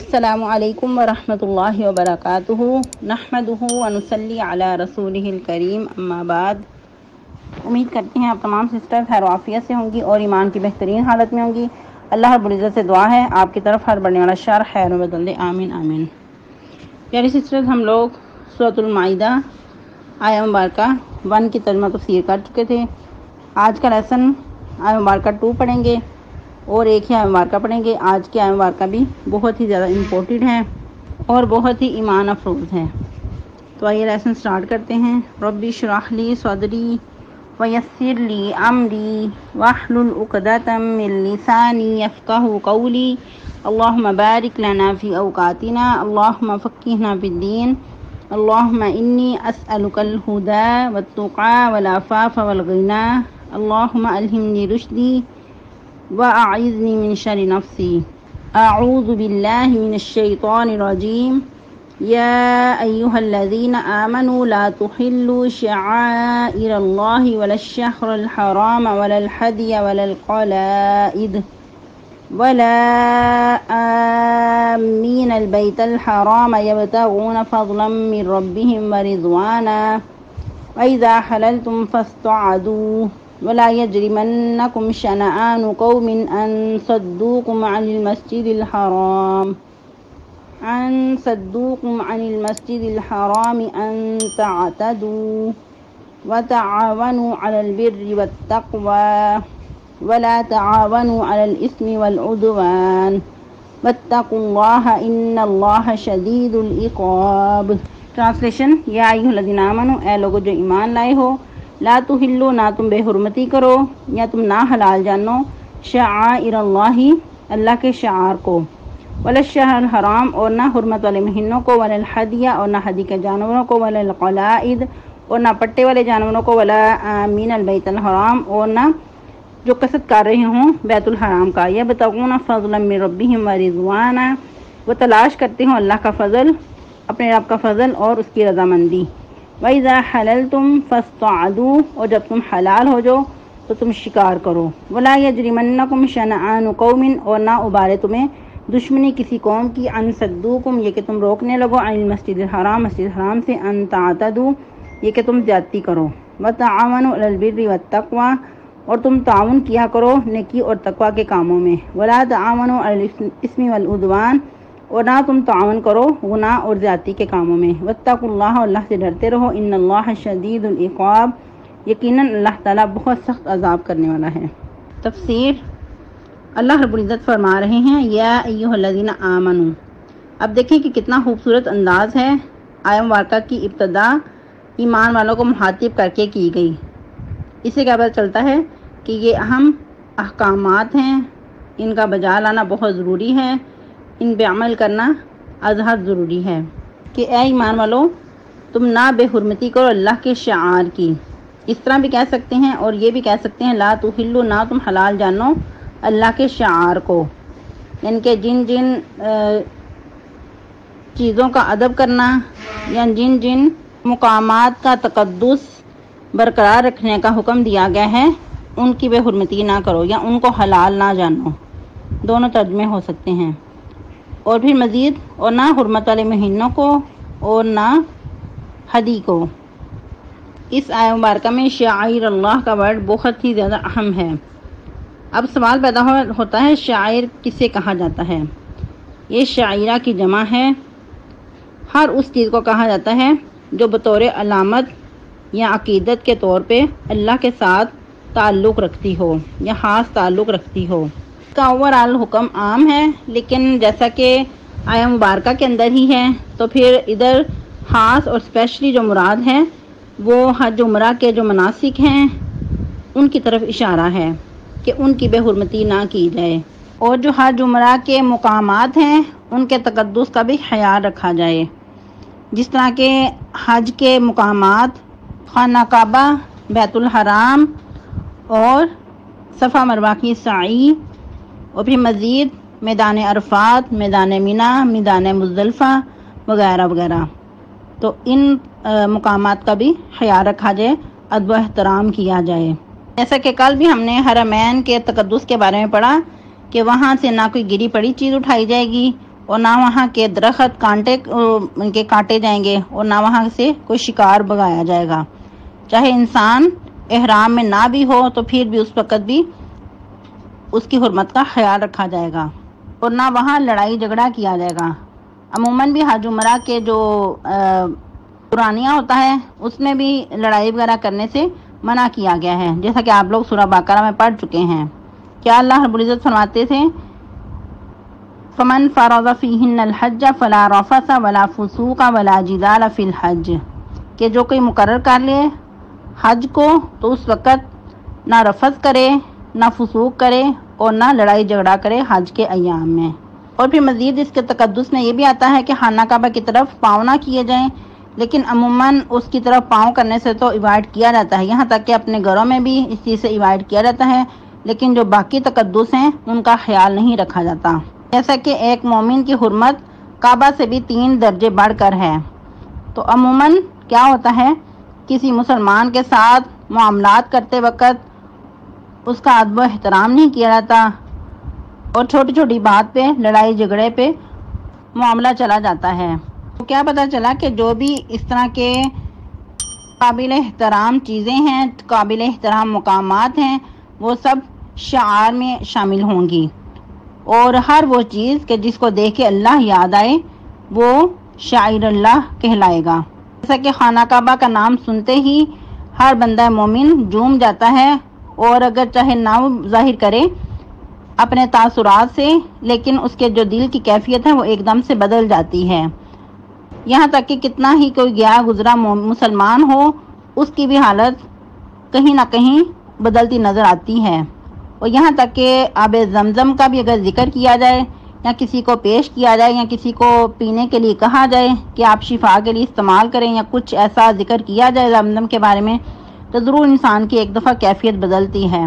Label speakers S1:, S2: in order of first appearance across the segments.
S1: السلام علیکم ورحمۃ اللہ وبرکاتہ نحمدہ ونصلی علی رسولہ الکریم اما بعد۔ امید کرتے ہیں آپ تمام سسٹر خیر و عافیت سے ہوں گی اور ایمان کی بہترین حالت میں ہوں گی۔ اللہ رب العزت سے دعا ہے آپ کی طرف ہر بڑھنے والا شر خیر و بدل دے، آمین آمین۔ پیاری سسٹرز، ہم لوگ سورۃ المائدہ آیہ مبارکہ 1 کی ترجمہ تفسیر کر چکے تھے۔ آج کا لیسن آیہ مبارکہ 2 پڑھیں گے اور ایک ہی آیہ مبارکہ پڑھیں گے۔ آج کی آیہ مبارکہ بھی بہت ہی زیادہ امپورٹنٹ ہے اور بہت ہی ایمان افروز ہے۔ تو آئیے لیسن سٹارٹ کرتے ہیں۔ رب اشرح لی صدری ویسر لی امری واحلل عقدۃ من لسانی یفقہوا قولی اللہم بارک لنا فی اوقاتنا اللہم فقہنا فی الدین اللہم انی اسألک الہدی والتقی والعفاف والغنی اللہم الہمنی رشدی وأعذنی من شر نفسی اعوذ باللہ من الشیطان الرجیم یا ایہا الذین آمنوا لا تحلوا شعائر اللہ ولا الشہر الحرام ولا الحدی ولا القلائد ولا آمین البیت الحرام یبتغون فضلا من ربهم ورضوانا وإذا حللتم فاصطادوا ولا يجرمنكم شنآن قوم أن صدوكم عن المسجد الحرام أن تعتدوا وتعاونوا على البر والتقوى ولا تعاونوا على الإثم والعدوان واتقوا الله إن الله شديد العقاب۔ ٹرانسلیشن، یا ایھا الذین آمنوا، اے لوگو جو ایمان لائے ہو، لا تحلوا، نہ تم بے حرمتی کرو یا تم نہ حلال جانو، شعائر اللہ، اللہ کے شعار کو، ولا الشہر الحرام، اور نہ حرمت والے مہینوں کو، ولا الحدی، اور نہ حدی کے جانوروں کو، ولا القلائد، اور نہ پٹے والے جانوروں کو، ولا آمین البیت الحرام، اور نہ جو قصد کر رہے ہوں بیت الحرام کا، یبتغون فضلا من ربهم ورضوانا، وہ تلاش کرتے ہوں اللہ کا فضل، اپنے رب کا فضل اور اس کی رضامندی۔ وَإِذَا حَلَلْتُمْ فَاصْطَادُوا، اور جب تم حلال ہو جاؤ تو تم شکار کرو۔ وَلَا يَجْرِمَنَّكُمْ شَنَآنُ قَوْمٍ، اور نہ ابارے تمہیں دشمنی کسی قوم کی، ان صدوکم، یہ کہ تم روکنے لگو، عن المسجد الحرام، مسجد حرام سے، ان تعتدوا، یہ کہ تم زیادتی کرو، وَتَعَاوَنُوا عَلَى الْبِرِّ وَالتَّقْوَى، اور تم تعاون کیا کرو نیکی اور تقوی کے کاموں میں، وَلَا تَعَاوَنُوا عَلَى الْإِثْمِ وَالْعُدْوَانِ، اور نہ تم تعاون کرو گناہ اور زیادتی کے کاموں میں، واتقوا اللہ، اللہ سے ڈرتے رہو، ان اللہ شدید العقاب، یقیناً اللہ تعالیٰ بہت سخت عذاب کرنے والا ہے۔ تفسیر، اللہ رب العزت فرما رہے ہیں یا ایھا الذین آمنوا۔ اب دیکھیں کہ کتنا خوبصورت انداز ہے۔ آیہ مبارکہ کی ابتدا ایمان والوں کو مخاطب کر کے کی گئی۔ اس سے کیا پتہ چلتا ہے کہ یہ اہم احکامات ہیں، ان کا بجا لانا بہت ضروری ہے، ان پہ عمل کرنا ازحد ضروری ہے کہ اے ایمان والو، تم نہ بے حرمتی کرو اللہ کے شعار کی۔ اس طرح بھی کہہ سکتے ہیں اور یہ بھی کہہ سکتے ہیں لا تحلوا، نہ تم حلال جانو اللہ کے شعار کو، یعنی کہ جن جن چیزوں کا ادب کرنا یا جن جن مقامات کا تقدس برقرار رکھنے کا حکم دیا گیا ہے ان کی بے حرمتی نہ کرو یا ان کو حلال نہ جانو، دونوں ترجمے ہو سکتے ہیں۔ اور پھر مزید، اور نہ حرمت والے مہینوں کو اور نہ حدی کو۔ اس آیہ مبارکہ میں شعائر اللہ کا ورڈ بہت ہی زیادہ اہم ہے۔ اب سوال پیدا ہوتا ہے شاعر کسے کہا جاتا ہے؟ یہ شاعرہ کی جمع ہے۔ ہر اس چیز کو کہا جاتا ہے جو بطور علامت یا عقیدت کے طور پہ اللہ کے ساتھ تعلق رکھتی ہو یا خاص تعلق رکھتی ہو۔ اس کا اوورآل حکم عام ہے، لیکن جیسا کہ آیہ مبارکہ کے اندر ہی ہے تو پھر ادھر خاص اور اسپیشلی جو مراد ہے وہ حج عمرہ کے جو مناسک ہیں ان کی طرف اشارہ ہے کہ ان کی بے حرمتی نہ کی جائے، اور جو حج عمرہ کے مقامات ہیں ان کے تقدس کا بھی خیال رکھا جائے، جس طرح کہ حج کے مقامات خانہ کعبہ، بیت الحرام اور صفا مروہ کی سعی، اور پھر مزید میدان عرفات، میدان مینا، میدان مزدلفہ وغیرہ وغیرہ۔ تو ان مقامات کا بھی خیال رکھا جائے، ادب و احترام کیا جائے۔ جیسا کہ کل بھی ہم نے حرمین کے تقدس کے بارے میں پڑھا کہ وہاں سے نہ کوئی گری پڑی چیز اٹھائی جائے گی اور نہ وہاں کے درخت ان کے کاٹے جائیں گے، اور نہ وہاں سے کوئی شکار بھگایا جائے گا۔ چاہے انسان احرام میں نہ بھی ہو تو پھر بھی اس وقت بھی اس کی حرمت کا خیال رکھا جائے گا، اور نہ وہاں لڑائی جھگڑا کیا جائے گا۔ عموماً بھی حج عمرہ کے جو قرانیہ ہوتا ہے اس میں بھی لڑائی وغیرہ کرنے سے منع کیا گیا ہے، جیسا کہ آپ لوگ سورہ بقرہ میں پڑھ چکے ہیں۔ کیا اللہ رب العزت فرماتے تھے فَمَنْ فَرَضَ فِيهِنَّ الْحَجَّ فَلَا رَفَثَ وَلَا فُسُوقَ وَلَا جِدَالَ فِي الْحَجِّ، کہ جو کوئی مقرر کر لے حج کو تو اس وقت نہ رفث کرے، نہ فسوق کرے، اور نہ لڑائی جھگڑا کرے حج کے ایام میں۔ اور پھر مزید اس کے تقدس میں یہ بھی آتا ہے کہ خانہ کعبہ کی طرف پاؤں نہ کیے جائیں، لیکن عموماً اس کی طرف پاؤں کرنے سے تو ایوائڈ کیا جاتا ہے، یہاں تک کہ اپنے گھروں میں بھی اس چیز سے ایوائڈ کیا جاتا ہے، لیکن جو باقی تقدس ہیں ان کا خیال نہیں رکھا جاتا، جیسا کہ ایک مومن کی حرمت کعبہ سے بھی 3 درجے بڑھ کر ہے۔ تو عموماً کیا ہوتا ہے، کسی مسلمان کے ساتھ معاملات کرتے وقت اس کا ادب و احترام نہیں کیا جاتا، اور چھوٹی چھوٹی بات پہ لڑائی جھگڑے پہ معاملہ چلا جاتا ہے۔ تو کیا پتہ چلا کہ جو بھی اس طرح کے قابل احترام چیزیں ہیں، قابل احترام مقامات ہیں، وہ سب شعار میں شامل ہوں گی، اور ہر وہ چیز کہ جس کو دیکھ کے اللہ یاد آئے وہ شاعر اللہ کہلائے گا۔ جیسا کہ خانہ کعبہ کا نام سنتے ہی ہر بندہ مومن جھوم جاتا ہے، اور اگر چاہے نہ ظاہر کرے اپنے تاثرات سے، لیکن اس کے جو دل کی کیفیت ہے وہ ایک دم سے بدل جاتی ہے۔ یہاں تک کہ کتنا ہی کوئی گیا گزرا مسلمان ہو، اس کی بھی حالت کہیں نہ کہیں بدلتی نظر آتی ہے۔ اور یہاں تک کہ آب زمزم کا بھی اگر ذکر کیا جائے، یا کسی کو پیش کیا جائے، یا کسی کو پینے کے لیے کہا جائے کہ آپ شفا کے لیے استعمال کریں، یا کچھ ایسا ذکر کیا جائے زمزم کے بارے میں، تو ضرور انسان کی ایک دفعہ کیفیت بدلتی ہے،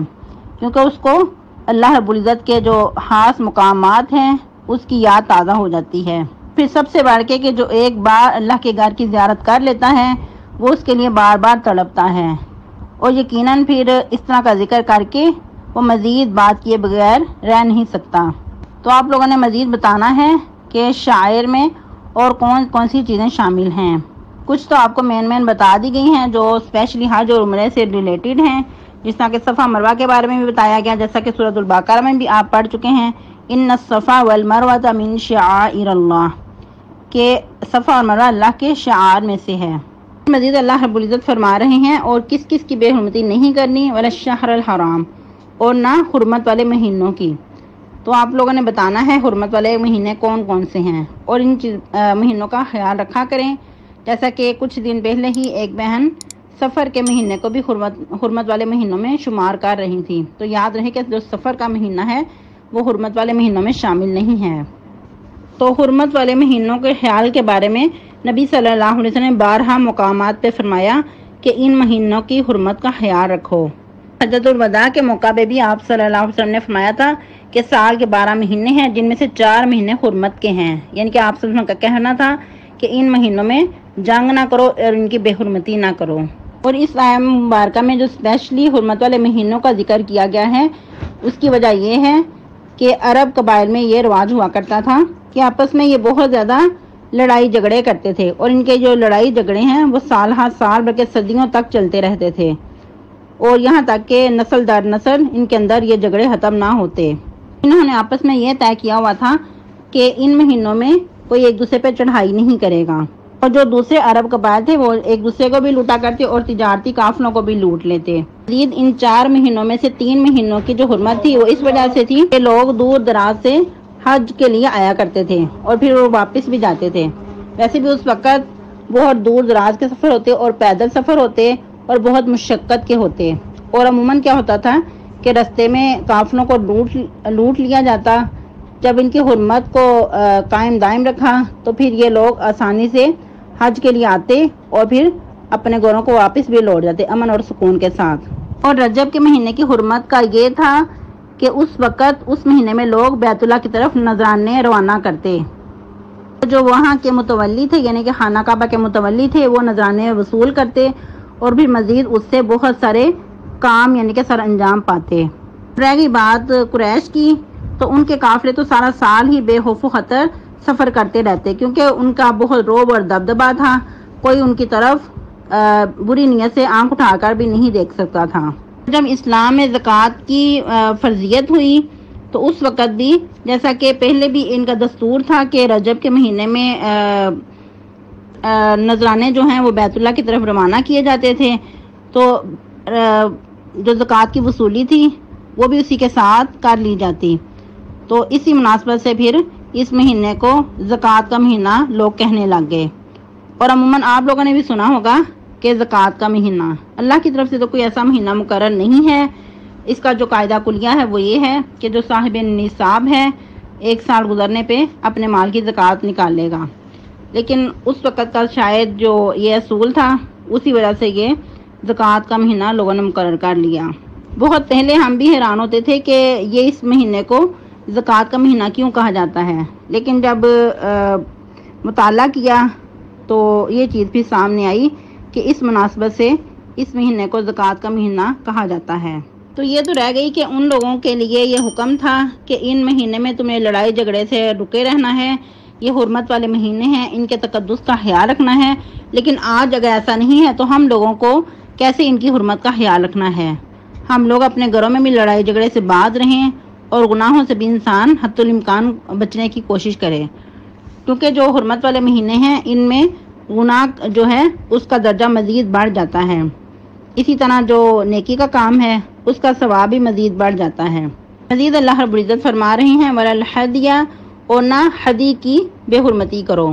S1: کیونکہ اس کو اللہ رب العزت کے جو خاص مقامات ہیں اس کی یاد تازہ ہو جاتی ہے۔ پھر سب سے بڑھ کے کہ جو ایک بار اللہ کے گھر کی زیارت کر لیتا ہے وہ اس کے لیے بار بار تڑپتا ہے، اور یقیناً پھر اس طرح کا ذکر کر کے وہ مزید بات کیے بغیر رہ نہیں سکتا۔ تو آپ لوگوں نے مزید بتانا ہے کہ شاعر میں اور کون سی چیزیں شامل ہیں۔ کچھ تو آپ کو مین بتا دی گئی ہیں جو اسپیشلی حج اور عمرے سے ریلیٹڈ ہیں، جس طرح کہ صفا مروہ کے بارے میں بھی بتایا گیا، جیسا کہ سورۃ البقرہ میں بھی آپ پڑھ چکے ہیں ان الصفا والمروہ من شعائر اللہ، کہ صفا اور مروہ اللہ کے شعار میں سے ہے۔ مزید اللہ رب العزت فرما رہے ہیں اور کس کس کی بے حرمتی نہیں کرنی، ولا الشہر الحرام، اور نہ حرمت والے مہینوں کی۔ تو آپ لوگوں نے بتانا ہے حرمت والے مہینے کون کون سے ہیں، اور ان مہینوں کا خیال رکھا کریں، جیسا کہ کچھ دن پہلے ہی ایک بہن سفر کے مہینے کو بھی حرمت والے مہینوں میں شمار کر رہی تھی۔ تو یاد رہے کہ جو سفر کا مہینہ ہے وہ حرمت والے مہینوں میں شامل نہیں ہے۔ تو حرمت والے مہینوں کے خیال کے بارے میں نبی صلی اللہ علیہ وسلم نے بارہا مقامات پہ فرمایا کہ ان مہینوں کی حرمت کا خیال رکھو۔ حجۃ الوداع کے موقع پہ بھی آپ صلی اللہ علیہ وسلم نے فرمایا تھا کہ سال کے 12 مہینے ہیں جن میں سے 4 مہینے حرمت کے ہیں، یعنی کہ آپ صلی اللہ علیہ وسلم کا کہنا تھا کہ ان مہینوں میں جنگ نہ کرو اور ان کی بے حرمتی نہ کرو۔ اور اس آیت مبارکہ میں جو اسپیشلی حرمت والے مہینوں کا ذکر کیا گیا ہے اس کی وجہ یہ ہے کہ عرب قبائل میں یہ رواج ہوا کرتا تھا کہ آپس میں یہ بہت زیادہ لڑائی جھگڑے کرتے تھے، اور ان کے جو لڑائی جھگڑے ہیں وہ سال ہر سال بلکہ صدیوں تک چلتے رہتے تھے، اور یہاں تک کہ نسل در نسل ان کے اندر یہ جھگڑے ختم نہ ہوتے۔ انہوں نے آپس میں یہ طے کیا ہوا تھا کہ ان مہینوں میں کوئی ایک دوسرے پہ چڑھائی نہیں کرے گا، اور جو دوسرے عرب قبائل تھے وہ ایک دوسرے کو بھی لوٹا کرتے اور تجارتی قافلوں کو بھی لوٹ لیتے۔ مزید ان 4 مہینوں میں سے 3 مہینوں کی جو حرمت تھی وہ اس وجہ سے تھی کہ لوگ دور دراز سے حج کے لیے آیا کرتے تھے اور پھر وہ واپس بھی جاتے تھے۔ ویسے بھی اس وقت بہت دور دراز کے سفر ہوتے اور پیدل سفر ہوتے اور بہت مشقت کے ہوتے، اور عموماً کیا ہوتا تھا کہ رستے میں قافلوں کو لوٹ لیا جاتا۔ جب ان کی حرمت کو قائم دائم رکھا تو پھر یہ لوگ آسانی سے حج کے لیے آتے اور پھر اپنے گھروں کو واپس بھی لوٹ جاتے امن اور سکون کے ساتھ۔ اور رجب کے مہینے کی حرمت کا یہ تھا کہ اس وقت اس مہینے میں لوگ بیت اللہ کی طرف نذرانے روانہ کرتے، جو وہاں کے متولی تھے یعنی کہ خانہ کعبہ کے متولی تھے وہ نذرانے وصول کرتے اور بھی مزید اس سے بہت سارے کام یعنی کہ سر انجام پاتے۔ رہ گئی بات قریش کی، تو ان کے قافلے تو سارا سال ہی بے خوف و خطر سفر کرتے رہتے، کیونکہ ان کا بہت رعب اور دبدبا تھا، کوئی ان کی طرف بری نیت سے آنکھ اٹھا کر بھی نہیں دیکھ سکتا تھا۔ جب اسلام میں زکوٰۃ کی فرضیت ہوئی تو اس وقت بھی جیسا کہ پہلے بھی ان کا دستور تھا کہ رجب کے مہینے میں نذرانے جو ہیں وہ بیت اللہ کی طرف روانہ کیے جاتے تھے، تو جو زکوٰۃ کی وصولی تھی وہ بھی اسی کے ساتھ کر لی جاتی۔ تو اسی مناسبت سے پھر اس مہینے کو زکوٰۃ کا مہینہ لوگ کہنے لگ گئے۔ اور عموماً آپ لوگوں نے بھی سنا ہوگا کہ زکوٰۃ کا مہینہ اللہ کی طرف سے تو کوئی ایسا مہینہ مقرر نہیں ہے۔ اس کا جو قاعدہ کلیہ ہے وہ یہ ہے کہ جو صاحب نصاب ہے 1 سال گزرنے پہ اپنے مال کی زکوٰۃ نکال لے گا، لیکن اس وقت کا شاید جو یہ اصول تھا اسی وجہ سے یہ زکوٰۃ کا مہینہ لوگوں نے مقرر کر لیا۔ بہت پہلے ہم بھی حیران ہوتے تھے کہ یہ اس مہینے کو زکوٰۃ کا مہینہ کیوں کہا جاتا ہے، لیکن جب مطالعہ کیا تو یہ چیز بھی سامنے آئی کہ اس مناسبت سے اس مہینے کو زکوٰۃ کا مہینہ کہا جاتا ہے۔ تو یہ تو رہ گئی کہ ان لوگوں کے لیے یہ حکم تھا کہ ان مہینے میں تمہیں لڑائی جھگڑے سے رکے رہنا ہے، یہ حرمت والے مہینے ہیں، ان کے تقدس کا خیال رکھنا ہے۔ لیکن آج اگر ایسا نہیں ہے تو ہم لوگوں کو کیسے ان کی حرمت کا خیال رکھنا ہے؟ ہم لوگ اپنے گھروں میں بھی لڑائی جھگڑے سے باز رہیں اور گناہوں سے بھی انسان حتی الامکان بچنے کی کوشش کرے، کیونکہ جو حرمت والے مہینے ہیں ان میں گناہ جو ہے اس کا درجہ مزید بڑھ جاتا ہے، اسی طرح جو نیکی کا کام ہے اس کا ثواب بھی مزید بڑھ جاتا ہے۔ مزید اللہ رب العزت فرما رہے ہیں وَلَا الْحَدْيَ، اور نہ ہدی کی بے حرمتی کرو۔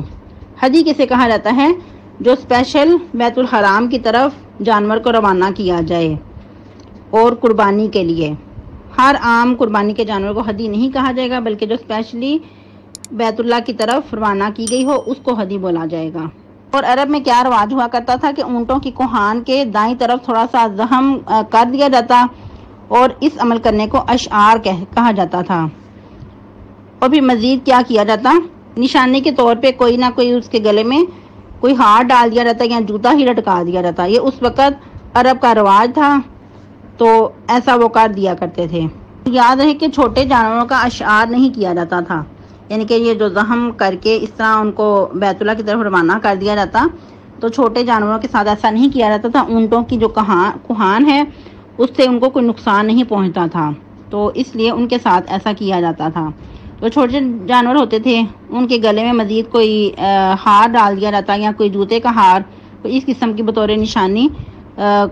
S1: ہدی کسے کہا جاتا ہے؟ جو اسپیشل بیت الحرام کی طرف جانور کو روانہ کیا جائے اور قربانی کے لیے۔ ہر عام قربانی کے جانور کو ہدی نہیں کہا جائے گا، بلکہ جو اسپیشلی بیت اللہ کی طرف روانہ کی گئی ہو اس کو ہدی بولا جائے گا۔ اور عرب میں کیا رواج ہوا کرتا تھا کہ اونٹوں کی کوہان کے دائیں طرف تھوڑا سا زخم کر دیا جاتا اور اس عمل کرنے کو اشعار کہا جاتا تھا۔ اور پھر مزید کیا کیا جاتا؟ نشانی کے طور پہ کوئی نہ کوئی اس کے گلے میں کوئی ہار ڈال دیا جاتا یا جوتا ہی لٹکا دیا جاتا۔ یہ اس وقت عرب کا رواج تھا، تو ایسا وہ کر دیا کرتے تھے۔ یاد رہے کہ چھوٹے جانوروں کا اشعار نہیں کیا جاتا تھا، یعنی کہ یہ جو زخم کر کے اس طرح ان کو بیت اللہ کی طرف روانہ کر دیا جاتا، تو چھوٹے جانوروں کے ساتھ ایسا نہیں کیا جاتا تھا۔ اونٹوں کی جو کوہان ہے اس سے ان کو کوئی نقصان نہیں پہنچتا تھا، تو اس لیے ان کے ساتھ ایسا کیا جاتا تھا۔ جو چھوٹے جانور ہوتے تھے ان کے گلے میں مزید کوئی ہار ڈال دیا جاتا یا کوئی جوتے کا ہار اس قسم کی بطور نشانی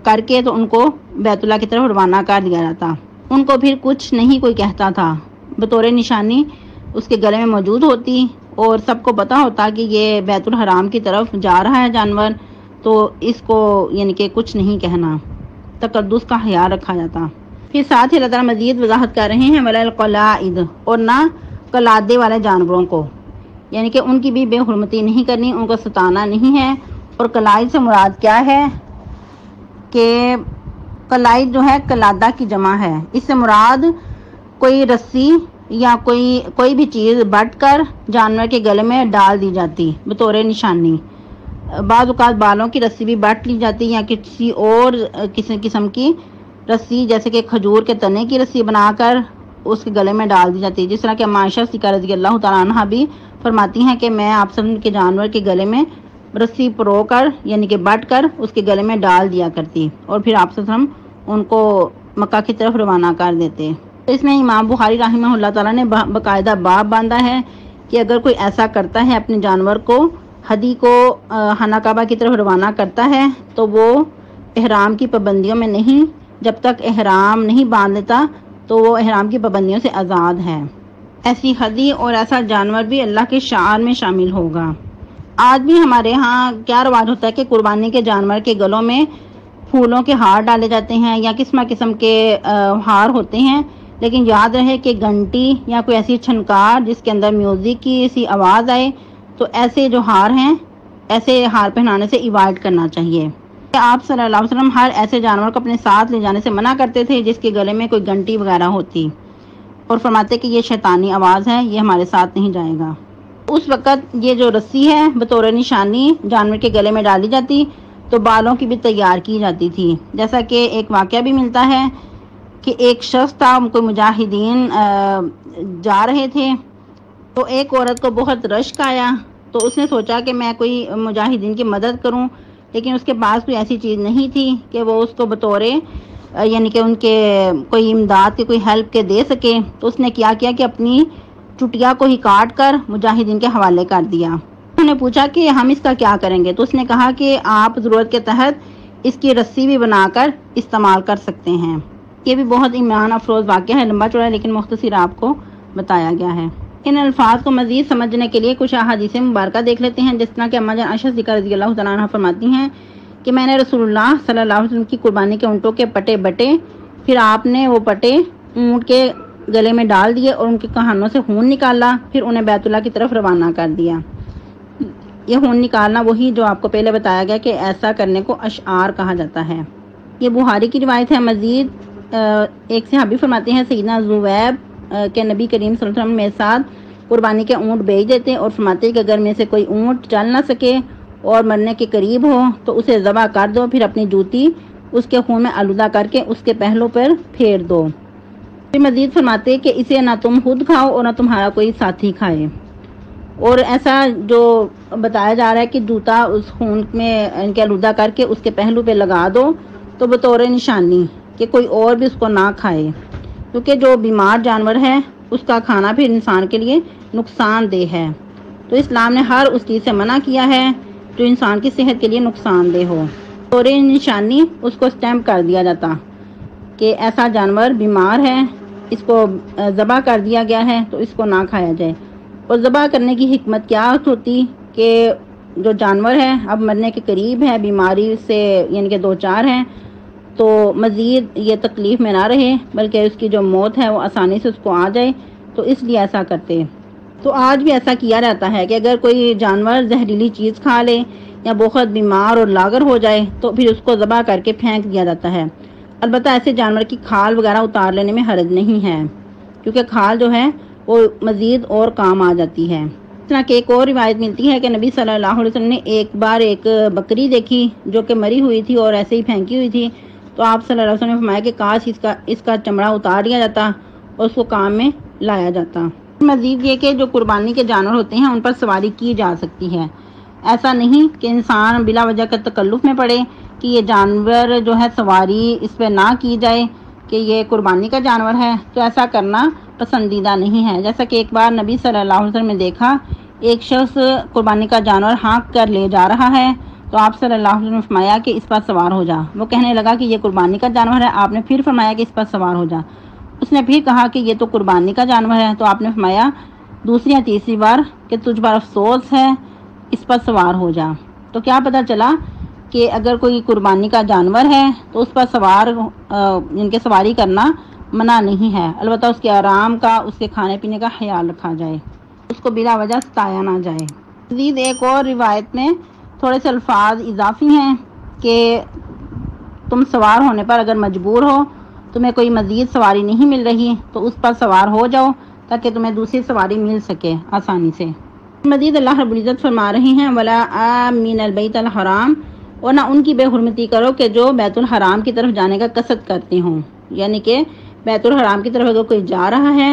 S1: کر کے تو ان کو بیت اللہ کی طرف روانہ کر دیا جاتا۔ ان کو پھر کچھ نہیں کوئی کہتا تھا، بطور نشانی اس کے گلے میں موجود ہوتی اور سب کو پتا ہوتا کہ یہ بیت الحرام کی طرف جا رہا ہے جانور، تو اس کو یعنی کہ کچھ نہیں کہنا، تقدس کا خیال رکھا جاتا۔ پھر ساتھ ہی اللہ تعالیٰ مزید وضاحت کر رہے ہیں وَلَا الْقَلَائِدِ، اور نہ قلادے والے جانوروں کو، یعنی کہ ان کی بھی بے حرمتی نہیں کرنی، ان کو ستانا نہیں ہے۔ اور قلائد سے مراد کیا ہے کہ قلائد جو ہے قلادہ کی جمع ہے، اس سے مراد کوئی رسی یا کوئی بھی چیز بٹ کر جانور کے گلے میں ڈال دی جاتی بطور نشانی۔ بعض اوقات بالوں کی رسی بھی بٹ لی جاتی یا کسی اور قسم کی رسی جیسے کہ کھجور کے تنے کی رسی بنا کر اس کے گلے میں ڈال دی جاتی، جس طرح کہ عائشہ صدیقہ رضی اللہ تعالیٰ عنہ بھی فرماتی ہیں کہ میں آپ سب کے جانور کے گلے میں رسی پرو کر یعنی کہ بٹ کر اس کے گلے میں ڈال دیا کرتی اور پھر آپ سب ان کو مکہ کی طرف روانہ کر دیتے۔ اس میں امام بخاری رحمہ اللہ تعالیٰ نے باقاعدہ باب باندھا ہے کہ اگر کوئی ایسا کرتا ہے اپنے جانور کو ہدی کو خانہ کعبہ کی طرف روانہ کرتا ہے تو وہ احرام کی پابندیوں میں نہیں، جب تک احرام نہیں باندھ لیتا تو وہ احرام کی پابندیوں سے آزاد ہے۔ ایسی ہدی اور ایسا جانور بھی اللہ کے شعار میں شامل ہوگا۔ آج بھی ہمارے ہاں کیا رواج ہوتا ہے کہ قربانی کے جانور کے گلوں میں پھولوں کے ہار ڈالے جاتے ہیں یا قسم کے ہار ہوتے ہیں، لیکن یاد رہے کہ گھنٹی یا کوئی ایسی چھنکار جس کے اندر میوزک کی ایسی آواز آئے تو ایسے جو ہار ہیں ایسے ہار پہنانے سے ایوائڈ کرنا چاہیے۔ آپ صلی اللہ علیہ وسلم ہر ایسے جانور کو اپنے ساتھ لے جانے سے منع کرتے تھے جس کے گلے میں کوئی گھنٹی وغیرہ ہوتی، اور فرماتے کہ یہ شیطانی آواز ہے، یہ ہمارے ساتھ نہیں جائے گا۔ اس وقت یہ جو رسی ہے بطور نشانی جانور کے گلے میں ڈالی جاتی تو بالوں کی بھی تیار کی جاتی تھی، جیسا کہ ایک واقعہ بھی ملتا ہے کہ ایک شخص تھا، کوئی مجاہدین جا رہے تھے تو ایک عورت کو بہت رشک آیا، تو اس نے سوچا کہ میں کوئی مجاہدین کی مدد کروں، لیکن اس کے پاس کوئی ایسی چیز نہیں تھی کہ وہ اس کو بطور یعنی کہ ان کے کوئی امداد کے کوئی ہیلپ کے دے سکے۔ تو اس نے کیا کہ اپنی چٹیا کو ہی کاٹ کر مجاہدین کے حوالے کر دیا۔ انہوں نے پوچھا کہ ہم اس کا کیا کریں گے، تو اس نے کہا کہ آپ ضرورت کے تحت اس کی رسی بھی بنا کر استعمال کر سکتے ہیں۔ یہ بھی بہت ایمان افروز واقعہ ہے، لمبا چوڑا لیکن مختصر آپ کو بتایا گیا ہے۔ ان الفاظ کو مزید سمجھنے کے لیے کچھ احادیث مبارکہ دیکھ لیتے ہیں، جس طرح کہ اما جان عائشہ صدیقہ رضی اللہ تعالیٰ عنہ فرماتی ہیں کہ میں نے رسول اللہ صلی اللہ علیہ وسلم کی قربانی کے اونٹوں کے پٹے بٹے، پھر آپ نے وہ پٹے اونٹ کے گلے میں ڈال دیے اور ان کے کہانوں سے خون نکالا، پھر انہیں بیت اللہ کی طرف روانہ کر دیا۔ یہ خون نکالنا وہی جو آپ کو پہلے بتایا گیا کہ ایسا کرنے کو اشعار کہا جاتا ہے۔ یہ بخاری کی روایت ہے۔ مزید ایک صحابی فرماتے ہیں سیدنا زویب کہ نبی کریم صلی اللہ علیہ وسلم میرے ساتھ قربانی کے اونٹ بیچ دیتے اور فرماتے کہ اگر میں سے کوئی اونٹ چل نہ سکے اور مرنے کے قریب ہو تو اسے ذبح کر دو، پھر اپنی جوتی اس کے خون میں آلودہ کر کے اس کے پہلو پر پھیر دو۔ پھر مزید فرماتے کہ اسے نہ تم خود کھاؤ اور نہ تمہارا کوئی ساتھی کھائے۔ اور ایسا جو بتایا جا رہا ہے کہ جوتا اس خون میں ان کے آلودہ کر کے اس کے پہلو پہ لگا دو تو بطور نشانی کہ کوئی اور بھی اس کو نہ کھائے، کیونکہ جو بیمار جانور ہے اس کا کھانا پھر انسان کے لیے نقصان دہ ہے۔ تو اسلام نے ہر اس چیز سے منع کیا ہے جو انسان کی صحت کے لیے نقصان دہ ہو۔ بطور نشانی اس کو اسٹیمپ کر دیا جاتا کہ ایسا جانور بیمار ہے، اس کو ذبح کر دیا گیا ہے تو اس کو نہ کھایا جائے۔ اور ذبح کرنے کی حکمت کیا ہوتی کہ جو جانور ہے اب مرنے کے قریب ہے، بیماری سے یعنی کہ دو چار ہیں، تو مزید یہ تکلیف میں نہ رہے بلکہ اس کی جو موت ہے وہ آسانی سے اس کو آ جائے، تو اس لیے ایسا کرتے۔ تو آج بھی ایسا کیا جاتا ہے کہ اگر کوئی جانور زہریلی چیز کھا لے یا بہت بیمار اور لاغر ہو جائے تو پھر اس کو ذبح کر کے پھینک دیا جاتا ہے۔ البتہ ایسے جانور کی کھال وغیرہ اتار لینے میں حرج نہیں ہے، کیونکہ کھال جو ہے وہ مزید اور کام آ جاتی ہے۔ اس طرح کہ ایک اور روایت ملتی ہے کہ نبی صلی اللہ علیہ وسلم نے ایک بار ایک بکری دیکھی جو کہ مری ہوئی تھی اور ایسے ہی پھینکی ہوئی تھی، تو آپ صلی اللہ علیہ وسلم نے فرمایا کہ کاش اس کا چمڑا اتار لیا جاتا اور اس کو کام میں لایا جاتا۔ مزید یہ کہ جو قربانی کے جانور ہوتے ہیں ان پر سواری کی جا سکتی ہے، ایسا نہیں کہ انسان بلا وجہ کا تکلف میں پڑے کہ یہ جانور جو ہے سواری اس پہ نہ کی جائے کہ یہ قربانی کا جانور ہے، تو ایسا کرنا پسندیدہ نہیں ہے۔ جیسا کہ ایک بار نبی صلی اللہ علیہ وسلم نے دیکھا ایک شخص قربانی کا جانور ہانک کر لے جا رہا ہے، تو آپ صلی اللہ علیہ وسلم نے فرمایا کہ اس پر سوار ہو جا۔ وہ کہنے لگا کہ یہ قربانی کا جانور ہے، آپ نے پھر فرمایا کہ اس پر سوار ہو جا۔ اس نے پھر کہا کہ یہ تو قربانی کا جانور ہے، تو آپ نے فرمایا دوسری یا تیسری بار کہ تجھ پر افسوس ہے، اس پر سوار ہو جا۔ تو کیا پتہ چلا کہ اگر کوئی قربانی کا جانور ہے تو اس پر ان کے سواری کرنا منع نہیں ہے، البتہ اس کے آرام کا، اس کے کھانے پینے کا خیال رکھا جائے، اس کو بلا وجہ ستایا نہ جائے۔ مزید ایک اور روایت میں تھوڑے سے الفاظ اضافی ہیں کہ تم سوار ہونے پر اگر مجبور ہو، تمہیں کوئی مزید سواری نہیں مل رہی تو اس پر سوار ہو جاؤ تاکہ تمہیں دوسری سواری مل سکے آسانی سے۔ مزید اللہ رب العزت فرما رہے ہیں وَلَا آمِنَ الْبَيْتَ الْحَرَامِ، اور نہ ان کی بے حرمتی کرو کہ جو بیت الحرام کی طرف جانے کا قصد کرتے ہوں، یعنی کہ بیت الحرام کی طرف اگر کوئی جا رہا ہے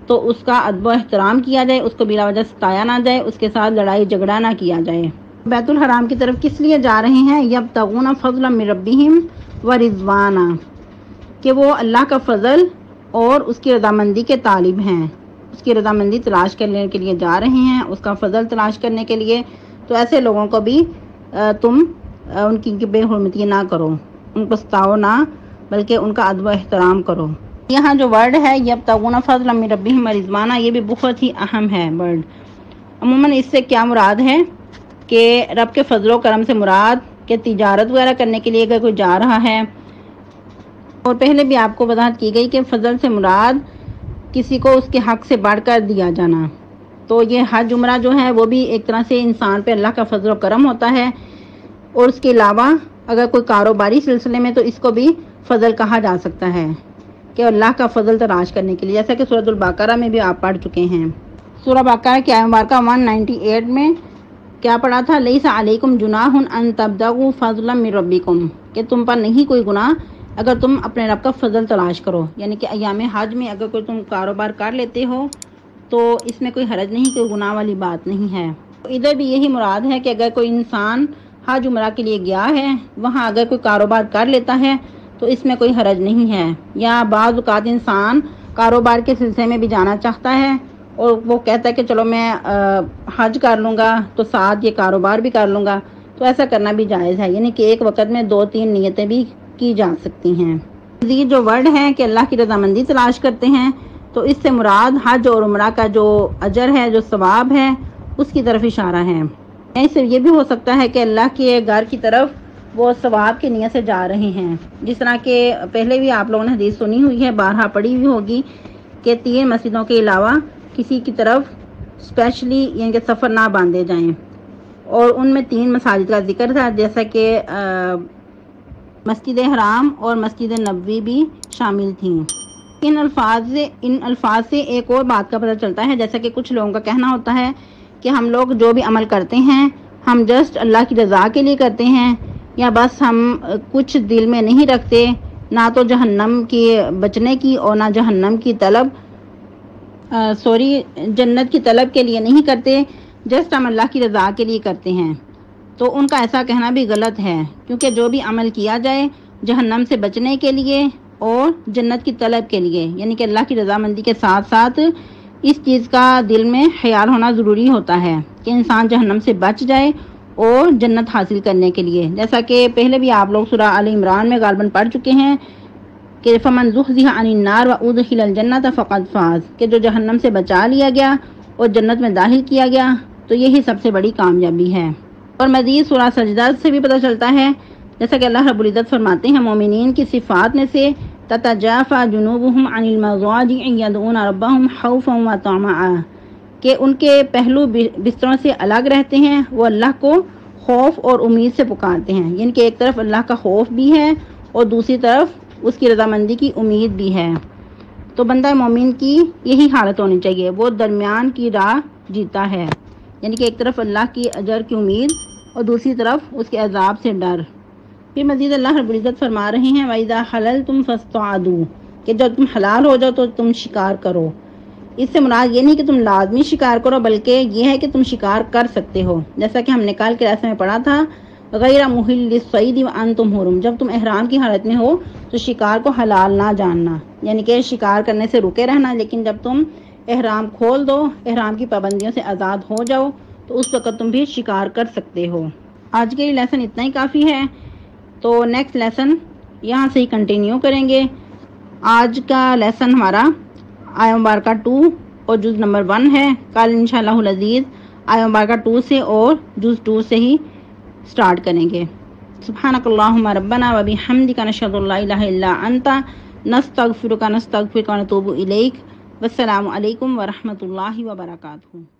S1: تو اس کا ادب و احترام کیا جائے، اس کو بلا وجہ ستایا نہ جائے، اس کے ساتھ لڑائی جھگڑا نہ کیا جائے۔ بیت الحرام کی طرف کس لیے جا رہے ہیں؟ یبتغون فضلا من ربہم ورضوانا، کہ وہ اللہ کا فضل اور اس کی رضامندی کے طالب ہیں، اس کی رضامندی تلاش کرنے کے لیے جا رہے ہیں، اس کا فضل تلاش کرنے کے لیے۔ تو ایسے لوگوں کو بھی تم ان کی بے حرمتی نہ کرو، ان کو ستاؤ نہ بلکہ ان کا ادب و احترام کرو۔ یہاں جو ورڈ ہے یبتغون فضلا من ربہم ورضوانا، یہ بھی بہت ہی اہم ہے ورڈ۔ عموماً اس سے کیا مراد ہے کہ رب کے فضل و کرم سے مراد کہ تجارت وغیرہ کرنے کے لیے اگر کوئی جا رہا ہے، اور پہلے بھی آپ کو وضاحت کی گئی کہ فضل سے مراد کسی کو اس کے حق سے بڑھ کر دیا جانا۔ تو یہ حج عمرہ جو ہے وہ بھی ایک طرح سے انسان پہ اللہ کا فضل و کرم ہوتا ہے، اور اس کے علاوہ اگر کوئی کاروباری سلسلے میں تو اس کو بھی فضل کہا جا سکتا ہے کہ اللہ کا فضل تلاش کرنے کے لیے، جیسا کہ سورۃ البقرہ میں بھی آپ پڑھ چکے ہیں۔ سورہ بقرہ کی آیت مبارکہ 198 میں کیا پڑھا تھا؟ لیس علیکم جناح ان تبتغوا فضلا من ربکم، کہ تم پر نہیں کوئی گناہ اگر تم اپنے رب کا فضل تلاش کرو، یعنی کہ ایام حج میں اگر کوئی تم کاروبار کر لیتے ہو تو اس میں کوئی حرج نہیں، کوئی گناہ والی بات نہیں ہے۔ ادھر بھی یہی مراد ہے کہ اگر کوئی انسان حج عمرہ کے لیے گیا ہے، وہاں اگر کوئی کاروبار کر لیتا ہے تو اس میں کوئی حرج نہیں ہے۔ یا بعض اوقات انسان کاروبار کے سلسلے میں بھی جانا چاہتا ہے اور وہ کہتا ہے کہ چلو میں حج کر لوں گا تو ساتھ یہ کاروبار بھی کر لوں گا، تو ایسا کرنا بھی جائز ہے، یعنی کہ ایک وقت میں 2-3 نیتیں بھی کی جا سکتی ہیں۔ مزید جو ورڈ ہے کہ اللہ کی رضامندی تلاش کرتے ہیں، تو اس سے مراد حج اور عمرہ کا جو اجر ہے، جو ثواب ہے، اس کی طرف اشارہ ہے۔ اس سے یہ بھی ہو سکتا ہے کہ اللہ کے گھر کی طرف وہ ثواب کی نیت سے جا رہے ہیں، جس طرح کہ پہلے بھی آپ لوگوں نے حدیث سنی ہوئی ہے، بارہا پڑھی ہوئی ہوگی کہ 3 مسجدوں کے علاوہ کسی کی طرف اسپیشلی یعنی کہ سفر نہ باندھے جائیں، اور ان میں 3 مساجد کا ذکر تھا، جیسا کہ مسجد حرام اور مسجد نبوی بھی شامل تھیں۔ ان الفاظ سے ایک اور بات کا پتہ چلتا ہے، جیسا کہ کچھ لوگوں کا کہنا ہوتا ہے کہ ہم لوگ جو بھی عمل کرتے ہیں ہم جسٹ اللہ کی رضا کے لیے کرتے ہیں، یا بس ہم کچھ دل میں نہیں رکھتے، نہ تو جہنم کی بچنے کی اور نہ جہنم کی طلب جنت کی طلب کے لیے نہیں کرتے، جسٹ ہم اللہ کی رضا کے لیے کرتے ہیں۔ تو ان کا ایسا کہنا بھی غلط ہے، کیونکہ جو بھی عمل کیا جائے جہنم سے بچنے کے لیے اور جنت کی طلب کے لیے، یعنی کہ اللہ کی رضامندی کے ساتھ ساتھ اس چیز کا دل میں خیال ہونا ضروری ہوتا ہے کہ انسان جہنم سے بچ جائے اور جنت حاصل کرنے کے لیے، جیسا کہ پہلے بھی آپ لوگ سورہ آل عمران میں غالباً پڑھ چکے ہیں کہ فمن زحزح عن النار وادخل الجنۃ فقد فاز، کہ جو جہنم سے بچا لیا گیا اور جنت میں داخل کیا گیا تو یہی سب سے بڑی کامیابی ہے۔ اور مزید سورہ سجدہ سے بھی پتہ چلتا ہے، جیسا کہ اللہ رب العزت فرماتے ہیں مومنین کی صفات میں سے تتجافى جنوبهم عن المضاجع يدعون ربهم خوفا وطمعا، کہ ان کے پہلو بستروں سے الگ رہتے ہیں، وہ اللہ کو خوف اور امید سے پکارتے ہیں، یعنی کہ ایک طرف اللہ کا خوف بھی ہے اور دوسری طرف اس کی رضامندی کی امید بھی ہے۔ تو بندہ مومن کی یہی حالت ہونی چاہیے، وہ درمیان کی راہ جیتا ہے، یعنی کہ ایک طرف اللہ کی اجر کی امید اور دوسری طرف اس کے عذاب سے ڈر۔ پھر مزید اللہ رب العزت فرما رہے ہیں وَإِذَا حَلَلْتُمْ فَاصْطَادُوا، کہ جب تم حلال ہو جاؤ تو تم شکار کرو۔ اس سے مراد یہ نہیں کہ تم لازمی شکار کرو، بلکہ یہ ہے کہ تم شکار کر سکتے ہو، جیسا کہ ہم نے کل کے درس میں پڑھا تھا غیر محل الصید وانتم حرم، جب تم احرام کی حالت میں ہو تو شکار کو حلال نہ جاننا، یعنی کہ شکار کرنے سے رکے رہنا، لیکن جب تم احرام کھول دو، احرام کی پابندیوں سے آزاد ہو جاؤ تو اس وقت تم بھی شکار کر سکتے ہو۔ آج کے لیے لیسن اتنا ہی کافی ہے، تو نیکسٹ لیسن یہاں سے ہی کنٹینیو کریں گے۔ آج کا لیسن ہمارا آیہ مبارکہ 2 اور جز نمبر 1 ہے، کل انشاءاللہ العزیز آیہ مبارکہ 2 سے اور جز 2 سے ہی سٹارٹ کریں گے۔ سبحانک اللہم ربنا و بحمدک نشہد ان لا الہ الا انت نستغفرک ونتوب الیک۔ والسلام علیکم ورحمۃ اللہ وبرکاتہ۔